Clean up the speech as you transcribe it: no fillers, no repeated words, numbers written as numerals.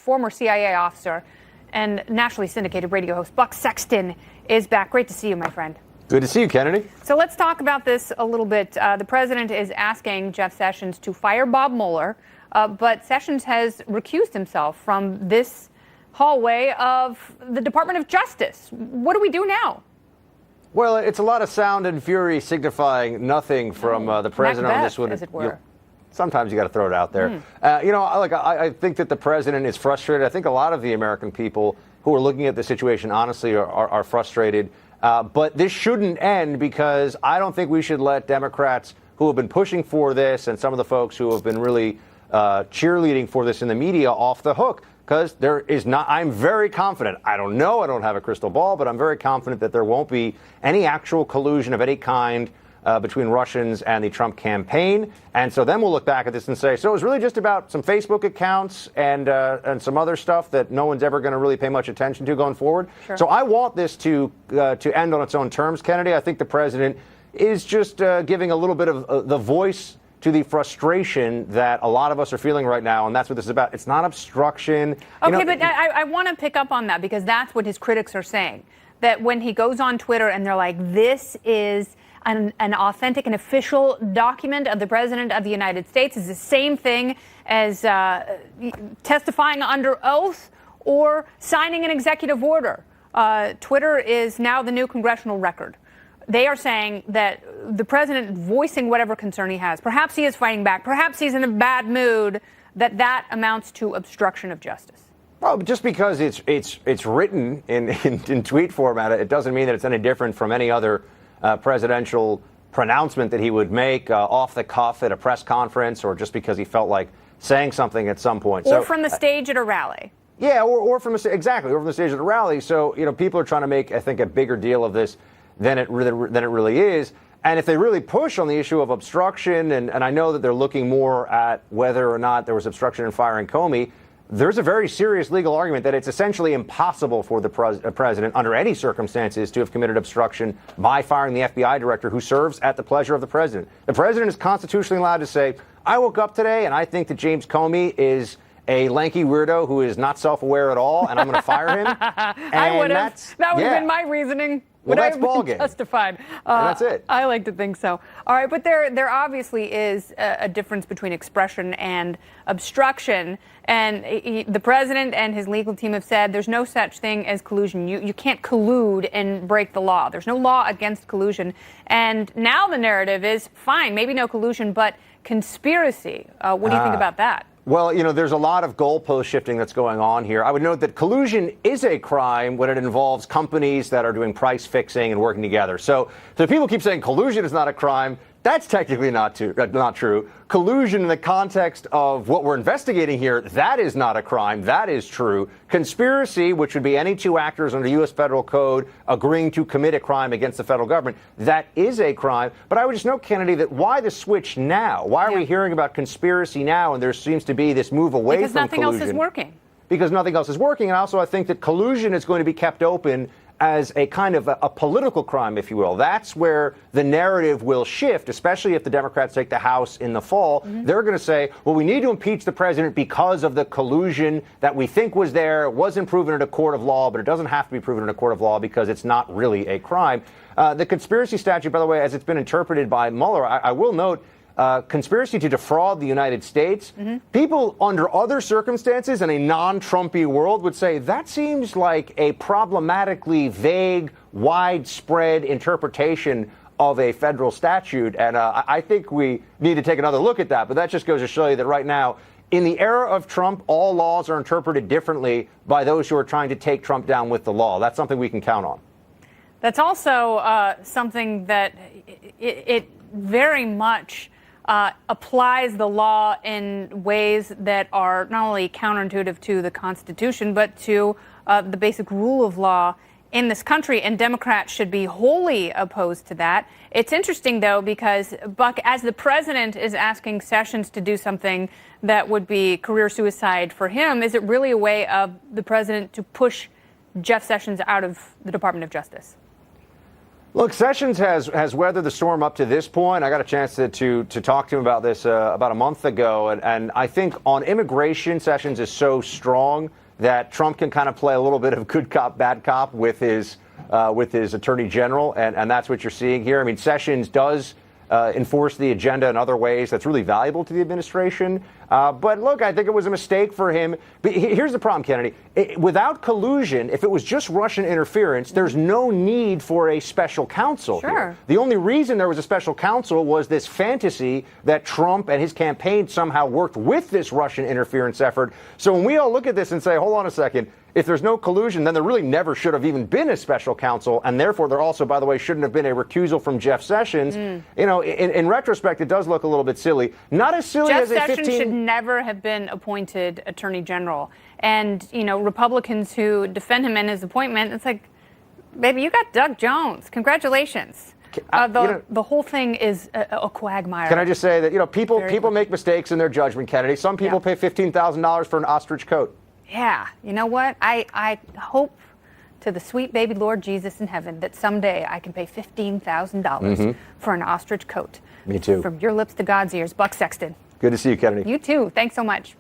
former CIA officer and nationally syndicated radio host Buck Sexton is back. Great to see you, my friend. Good to see you, Kennedy. So let's talk about this a little bit. The president is asking Jeff Sessions to fire Bob Mueller, but Sessions has recused himself from this hallway of the Department of Justice. What do we do now? Well, it's a lot of sound and fury signifying nothing from the president Macbeth, on this one. As it were. Sometimes you got to throw it out there. I think that the president is frustrated. I think a lot of the American people who are looking at the situation honestly are frustrated. But this shouldn't end, because I don't think we should let Democrats who have been pushing for this and some of the folks who have been really cheerleading for this in the media off the hook. Because I'm very confident. I don't know. I don't have a crystal ball, but I'm very confident that there won't be any actual collusion of any kind between Russians and the Trump campaign. And so then we'll look back at this and say, so it was really just about some Facebook accounts and some other stuff that no one's ever going to really pay much attention to going forward. Sure. So I want this to end on its own terms, Kennedy. I think the president is just giving a little bit of the voice to the frustration that a lot of us are feeling right now, and that's what this is about. It's not obstruction. Okay, but I want to pick up on that, because that's what his critics are saying. That when he goes on Twitter and they're like, this is an authentic and official document of the President of the United States, is the same thing as testifying under oath or signing an executive order. Twitter is now the new congressional record. They are saying that the president voicing whatever concern he has, perhaps he is fighting back, perhaps he's in a bad mood, that amounts to obstruction of justice. Well, just because it's written in tweet format, it doesn't mean that it's any different from any other presidential pronouncement that he would make off the cuff at a press conference, or just because he felt like saying something at some point. Or from the stage at a rally. Yeah, or from exactly, or from the stage at a rally. So, people are trying to make, I think, a bigger deal of this than it really is. And if they really push on the issue of obstruction, and I know that they're looking more at whether or not there was obstruction in firing Comey, there's a very serious legal argument that it's essentially impossible for the president, under any circumstances, to have committed obstruction by firing the FBI director who serves at the pleasure of the president. The president is constitutionally allowed to say, I woke up today and I think that James Comey is a lanky weirdo who is not self-aware at all, and I'm going to fire him. I would have. That would have been my reasoning. Well, that's ballgame. Justified. And that's it. I like to think so. All right, but there obviously is a difference between expression and obstruction. And the president and his legal team have said there's no such thing as collusion. You can't collude and break the law. There's no law against collusion. And now the narrative is, fine, maybe no collusion, but conspiracy. What do you think about that? Well, there's a lot of goalpost shifting that's going on here. I would note that collusion is a crime when it involves companies that are doing price fixing and working together. So people keep saying collusion is not a crime. That's technically not true. Collusion in the context of what we're investigating here, that is not a crime. That is true. Conspiracy, which would be any two actors under U.S. federal code agreeing to commit a crime against the federal government, that is a crime. But I would just note, Kennedy, that why the switch now? Why are we hearing about conspiracy now, and there seems to be this move away from collusion? Because nothing else is working. Because nothing else is working. And also I think that collusion is going to be kept open as a kind of a political crime, if you will. That's where the narrative will shift, especially if the Democrats take the House in the fall. Mm-hmm. They're going to say, well, we need to impeach the president because of the collusion that we think was there. It wasn't proven in a court of law, but it doesn't have to be proven in a court of law because it's not really a crime. The conspiracy statute, by the way, as it's been interpreted by Mueller, I will note, conspiracy to defraud the United States. Mm-hmm. People under other circumstances in a non-Trumpy world would say that seems like a problematically vague, widespread interpretation of a federal statute. And I think we need to take another look at that. But that just goes to show you that right now, in the era of Trump, all laws are interpreted differently by those who are trying to take Trump down with the law. That's something we can count on. That's also something that it very much applies the law in ways that are not only counterintuitive to the Constitution, but to the basic rule of law in this country, and Democrats should be wholly opposed to that. It's interesting, though, because, Buck, as the president is asking Sessions to do something that would be career suicide for him, is it really a way of the president to push Jeff Sessions out of the Department of Justice? Look, Sessions has weathered the storm up to this point. I got a chance to talk to him about this about a month ago, and I think on immigration, Sessions is so strong that Trump can kind of play a little bit of good cop, bad cop with his attorney general, and that's what you're seeing here. I mean, Sessions does enforce the agenda in other ways that's really valuable to the administration. But look, I think it was a mistake for him. But here's the problem, Kennedy. Without collusion, if it was just Russian interference, there's no need for a special counsel here. The only reason there was a special counsel was this fantasy that Trump and his campaign somehow worked with this Russian interference effort. So when we all look at this and say, hold on a second, if there's no collusion, then there really never should have even been a special counsel, and therefore there also, by the way, shouldn't have been a recusal from Jeff Sessions. You know, in retrospect, it does look a little bit silly. Not as silly Jeff as a Sessions should never have been appointed attorney general. And, you know, Republicans who defend him in his appointment, it's like, baby, you got Doug Jones. Congratulations. The whole thing is a quagmire. Can I just say that, you know, people make mistakes in their judgment, Kennedy. Some people pay $15,000 for an ostrich coat. Yeah, you know what? I hope to the sweet baby Lord Jesus in heaven that someday I can pay $15,000 for an ostrich coat. Me too. From your lips to God's ears. Buck Sexton. Good to see you, Kennedy. You too. Thanks so much.